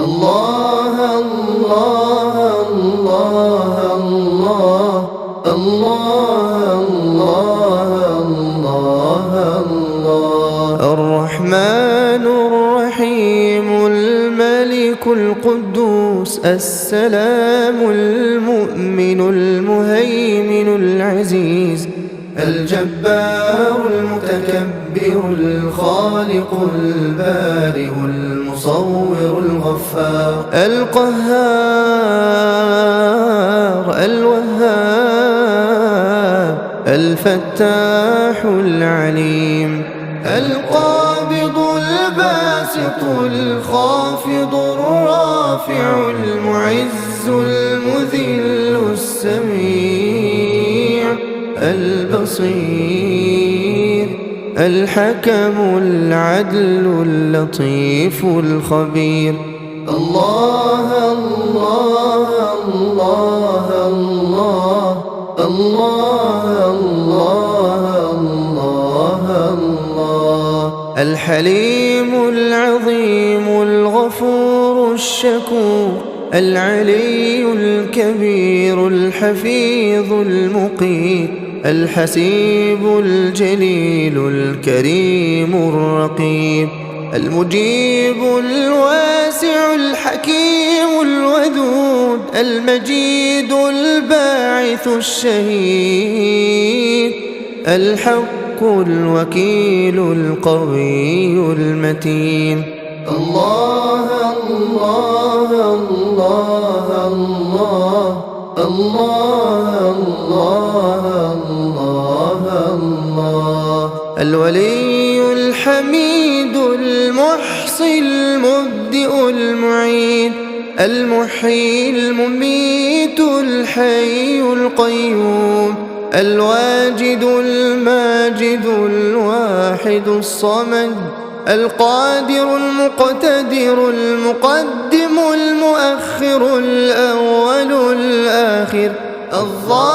الله الله الله الله الله الله الله الرحمن الرحيم الملك القدوس السلام المؤمن المهيمن العزيز الجبار المتكبر الخالق البارئ المصور الغفار القهار الوهاب الفتاح العليم القابض الباسط الخافض الرافع المعز المذل السميع البصير الحكم العدل اللطيف الخبير الله الله الله الله الله الله الله الحليم العظيم الغفور الشكور العلي الكبير الحفيظ المقيت الحسيب الجليل الكريم الرقيب المجيب الواسع الحكيم الودود المجيد الباعث الشهيد الحق الوكيل القوي المتين الله الله الله الله الله الله الله الولي الحميد المحصي المبدئ المعيد المحيي المميت الحي القيوم الواجد الماجد الواحد الصمد القادر المقتدر المقدم المؤخر الأول الآخر الظاهر